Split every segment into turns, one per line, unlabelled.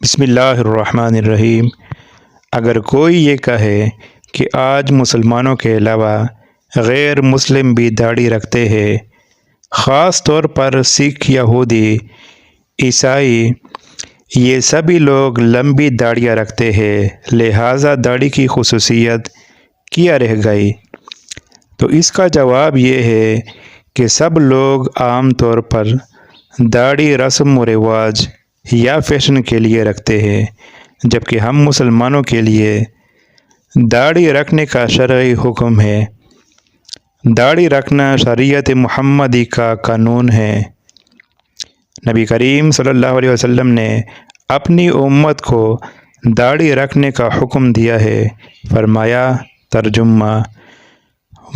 بسم اللہ الرحمن الرحیم۔ اگر کوئی یہ کہے کہ آج مسلمانوں کے علاوہ غیر مسلم بھی داڑھی رکھتے ہیں، خاص طور پر سکھ، یہودی، عیسائی، یہ سبھی لوگ لمبی داڑیاں رکھتے ہیں، لہٰذا داڑھی کی خصوصیت کیا رہ گئی؟ تو اس کا جواب یہ ہے کہ سب لوگ عام طور پر داڑھی رسم و رواج یا فیشن کے لیے رکھتے ہیں، جبکہ ہم مسلمانوں کے لیے داڑھی رکھنے کا شرعی حکم ہے۔ داڑھی رکھنا شریعت محمدی کا قانون ہے۔ نبی کریم صلی اللہ علیہ وسلم نے اپنی امت کو داڑھی رکھنے کا حکم دیا ہے۔ فرمایا، ترجمہ: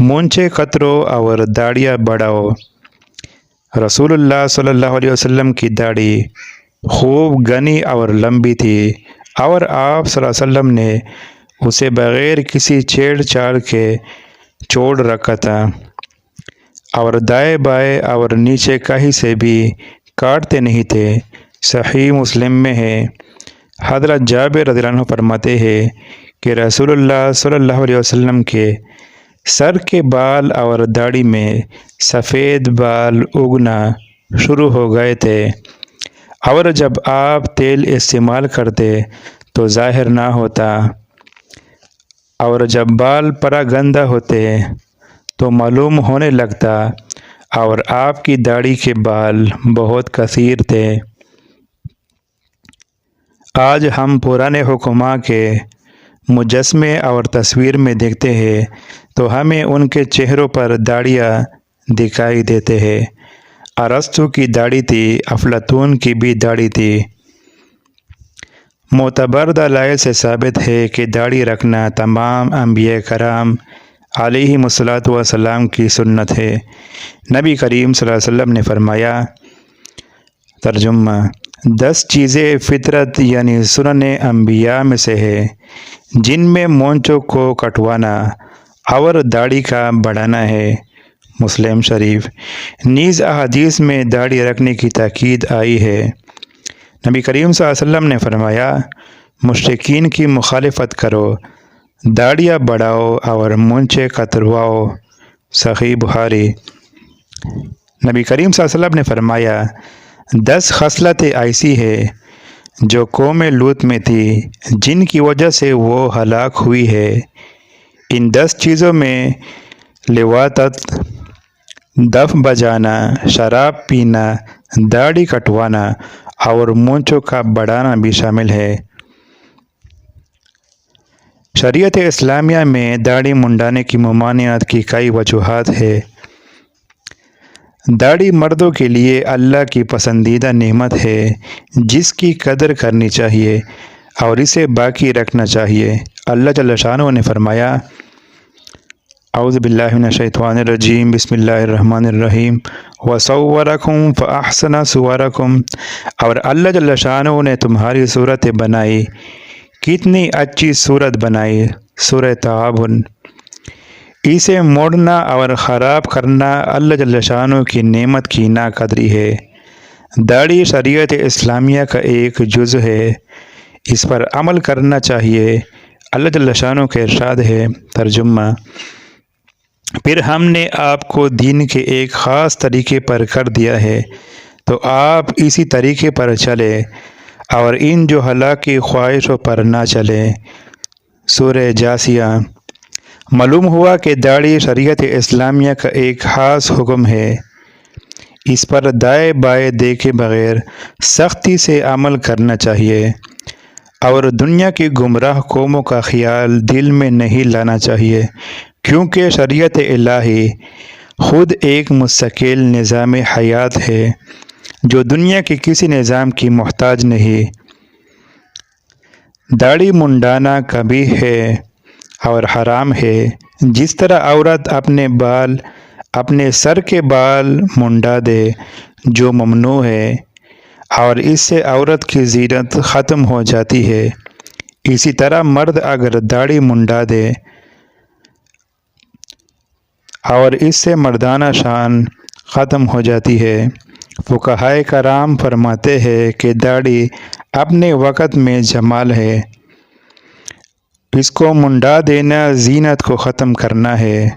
مونچھیں کترو اور داڑیاں بڑھاؤ۔ رسول اللہ صلی اللہ علیہ وسلم کی داڑھی خوب گھنی اور لمبی تھی، اور آپ صلی اللہ علیہ وسلم نے اسے بغیر کسی چھیڑ چھاڑ کے چھوڑ رکھا تھا، اور دائیں بائیں اور نیچے کہیں سے بھی کاٹتے نہیں تھے۔ صحیح مسلم میں ہے، حضرت جابر رضی اللہ عنہ فرماتے ہیں کہ رسول اللہ صلی اللہ علیہ وسلم کے سر کے بال اور داڑھی میں سفید بال اگنا شروع ہو گئے تھے، اور جب آپ تیل استعمال کرتے تو ظاہر نہ ہوتا، اور جب بال پراگندہ ہوتے تو معلوم ہونے لگتا، اور آپ کی داڑھی کے بال بہت کثیر تھے۔ آج ہم پرانے حکماء کے مجسمے اور تصویر میں دیکھتے ہیں تو ہمیں ان کے چہروں پر داڑیاں دکھائی دیتے ہیں۔ ارسطو کی داڑھی تھی، افلاطون کی بھی داڑھی تھی۔ معتبر دلائل سے ثابت ہے کہ داڑھی رکھنا تمام انبیاء کرام علیہم الصلاۃ والسلام کی سنت ہے۔ نبی کریم صلی اللہ علیہ وسلم نے فرمایا، ترجمہ: 10 چیزیں فطرت یعنی سنن انبیاء میں سے ہے، جن میں مونچھوں کو کٹوانا اور داڑھی کا بڑھانا ہے۔ مسلم شریف۔ نیز احادیث میں داڑھی رکھنے کی تاکید آئی ہے۔ نبی کریم صلی اللہ علیہ وسلم نے فرمایا، مشرکین کی مخالفت کرو، داڑیاں بڑھاؤ اور مونچھیں کترواؤ۔ صحیح بخاری۔ نبی کریم صلی اللہ علیہ وسلم نے فرمایا، 10 خصلتیں ایسی ہیں جو قوم لوط میں تھی، جن کی وجہ سے وہ ہلاک ہوئی ہے۔ ان 10 چیزوں میں لواطت، دف بجانا، شراب پینا، داڑھی کٹوانا اور مونچھوں کا بڑھانا بھی شامل ہے۔ شریعت اسلامیہ میں داڑھی منڈانے کی ممانعت کی کئی وجوہات ہیں۔ داڑھی مردوں کے لیے اللہ کی پسندیدہ نعمت ہے، جس کی قدر کرنی چاہیے اور اسے باقی رکھنا چاہیے۔ اللہ جل شانہ نے فرمایا، اعوذ باللہ من الشیطان الرجیم، بسم اللہ الرحمن الرحیم، وَصَوَّرَكُمْ فَأَحْسَنَ صُوَرَكُمْ، اور اللہ جل شانہ نے تمہاری صورتیں بنائی، کتنی اچھی صورت بنائی۔ سورہ تغابن۔ اسے موڑنا اور خراب کرنا اللہ جل شانہ کی نعمت کی ناقدری ہے۔ داڑھی شریعت اسلامیہ کا ایک جزء ہے، اس پر عمل کرنا چاہیے۔ اللہ جل شانہ کا ارشاد ہے، ترجمہ: پھر ہم نے آپ کو دین کے ایک خاص طریقے پر کر دیا ہے، تو آپ اسی طریقے پر چلیں اور ان جو ہلاکی خواہشوں پر نہ چلیں۔ سورہ جاثیہ۔ معلوم ہوا کہ داڑھی شریعت اسلامیہ کا ایک خاص حکم ہے، اس پر دائیں بائیں دیکھے بغیر سختی سے عمل کرنا چاہیے، اور دنیا کی گمراہ قوموں کا خیال دل میں نہیں لانا چاہیے، کیونکہ شریعت الہی خود ایک مستقل نظام حیات ہے جو دنیا کے کسی نظام کی محتاج نہیں۔ داڑھی منڈانا کبیح ہے اور حرام ہے، جس طرح عورت اپنے سر کے بال منڈا دے، جو ممنوع ہے، اور اس سے عورت کی زینت ختم ہو جاتی ہے، اسی طرح مرد اگر داڑھی منڈا دے اور اس سے مردانہ شان ختم ہو جاتی ہے۔ فقہائے کرام فرماتے ہیں کہ داڑھی اپنے وقت میں جمال ہے، اس کو منڈا دینا زینت کو ختم کرنا ہے۔